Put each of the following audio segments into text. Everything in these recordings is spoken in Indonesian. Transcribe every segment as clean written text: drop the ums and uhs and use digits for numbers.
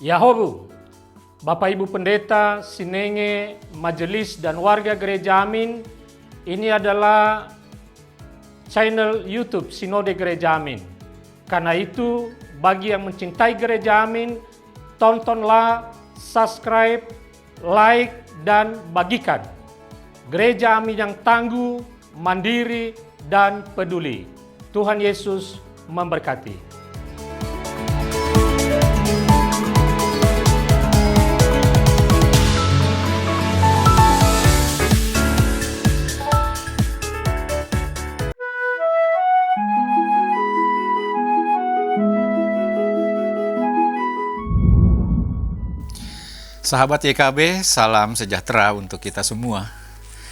Yahobu, Bapak Ibu Pendeta, Sinenge, Majelis dan warga Gereja Amin, ini adalah channel YouTube Sinode Gereja Amin. Karena itu, bagi yang mencintai Gereja Amin, tontonlah, subscribe, like, dan bagikan. Gereja Amin yang tangguh, mandiri, dan peduli. Tuhan Yesus memberkati. Sahabat YKB, salam sejahtera untuk kita semua.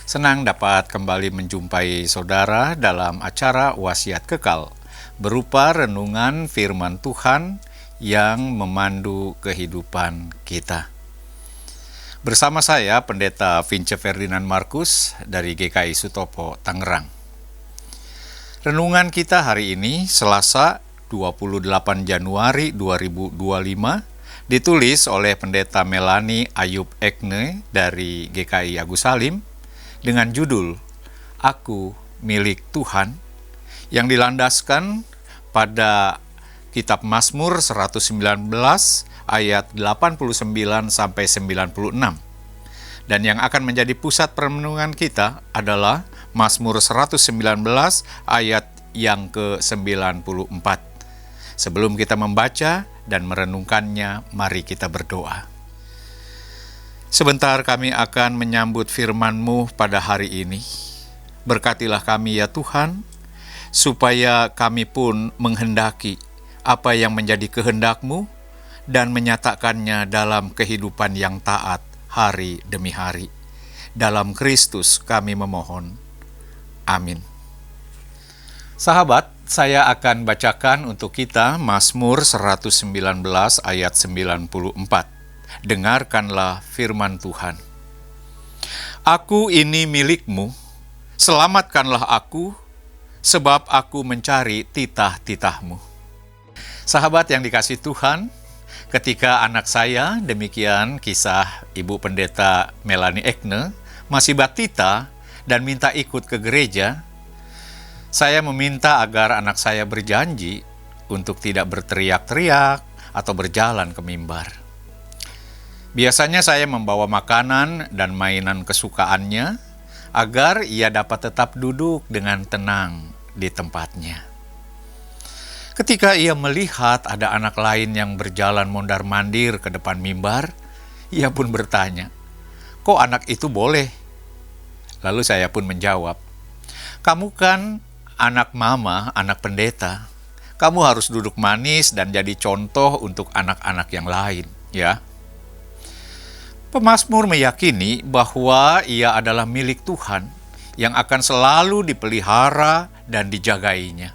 Senang dapat kembali menjumpai saudara dalam acara Wasiat Kekal, berupa renungan firman Tuhan yang memandu kehidupan kita. Bersama saya, Pendeta Vince Ferdinand Markus dari GKI Sutopo, Tangerang. Renungan kita hari ini, Selasa 28 Januari 2025, ditulis oleh Pendeta Melani Ayub Ekne dari GKI Agus Salim dengan judul Aku Milik Tuhan, yang dilandaskan pada kitab Mazmur 119 ayat 89 sampai 96. Dan yang akan menjadi pusat perenungan kita adalah Mazmur 119 ayat yang ke-94. Sebelum kita membaca dan merenungkannya, mari kita berdoa. Sebentar kami akan menyambut firman-Mu pada hari ini. Berkatilah kami ya Tuhan, supaya kami pun menghendaki apa yang menjadi kehendak-Mu dan menyatakannya dalam kehidupan yang taat hari demi hari. Dalam Kristus kami memohon. Amin. Sahabat, saya akan bacakan untuk kita Mazmur 119 ayat 94. Dengarkanlah firman Tuhan. Aku ini milik-Mu, selamatkanlah aku, sebab aku mencari titah-titah-Mu. Sahabat yang dikasihi Tuhan, ketika anak saya, demikian kisah Ibu Pendeta Melani Ekne, masih batita dan minta ikut ke gereja, saya meminta agar anak saya berjanji untuk tidak berteriak-teriak atau berjalan ke mimbar. Biasanya saya membawa makanan dan mainan kesukaannya agar ia dapat tetap duduk dengan tenang di tempatnya. Ketika ia melihat ada anak lain yang berjalan mondar-mandir ke depan mimbar, ia pun bertanya, "Kok anak itu boleh?" Lalu saya pun menjawab, "Kamu kan anak mama, anak pendeta. Kamu harus duduk manis dan jadi contoh untuk anak-anak yang lain, ya." Pemazmur meyakini bahwa ia adalah milik Tuhan yang akan selalu dipelihara dan dijagainya.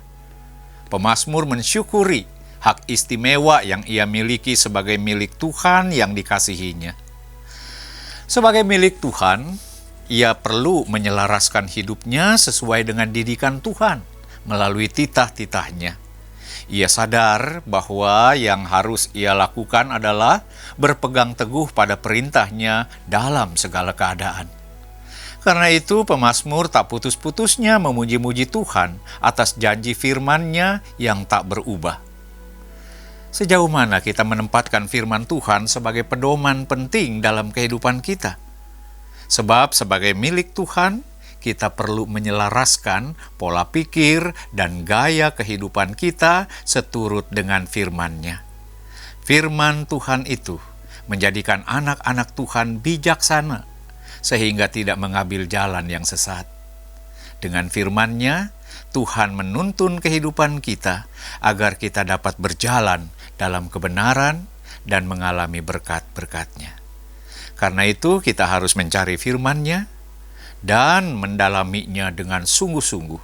Pemazmur mensyukuri hak istimewa yang ia miliki sebagai milik Tuhan yang dikasihinya. Sebagai milik Tuhan, ia perlu menyelaraskan hidupnya sesuai dengan didikan Tuhan melalui titah-titahnya. Ia sadar bahwa yang harus ia lakukan adalah berpegang teguh pada perintahnya dalam segala keadaan. Karena itu, pemazmur tak putus-putusnya memuji-muji Tuhan atas janji firman-Nya yang tak berubah. Sejauh mana kita menempatkan firman Tuhan sebagai pedoman penting dalam kehidupan kita? Sebab sebagai milik Tuhan, kita perlu menyelaraskan pola pikir dan gaya kehidupan kita seturut dengan firman-Nya. Firman Tuhan itu menjadikan anak-anak Tuhan bijaksana, sehingga tidak mengambil jalan yang sesat. Dengan firman-Nya, Tuhan menuntun kehidupan kita agar kita dapat berjalan dalam kebenaran dan mengalami berkat-berkat-Nya. Karena itu kita harus mencari firman-Nya dan mendalaminya dengan sungguh-sungguh,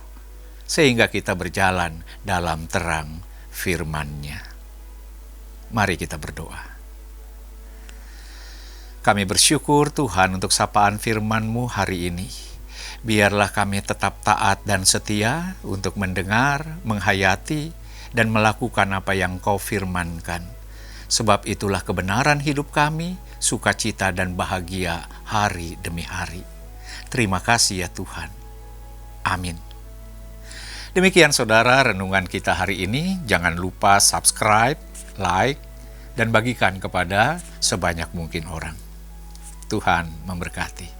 sehingga kita berjalan dalam terang firman-Nya. Mari kita berdoa. Kami bersyukur Tuhan untuk sapaan firman-Mu hari ini. Biarlah kami tetap taat dan setia untuk mendengar, menghayati, dan melakukan apa yang Kau firmankan, Sebab itulah kebenaran hidup kami, sukacita dan bahagia hari demi hari. Terima kasih ya Tuhan. Amin. Demikian saudara renungan kita hari ini. Jangan lupa subscribe, like, dan bagikan kepada sebanyak mungkin orang. Tuhan memberkati.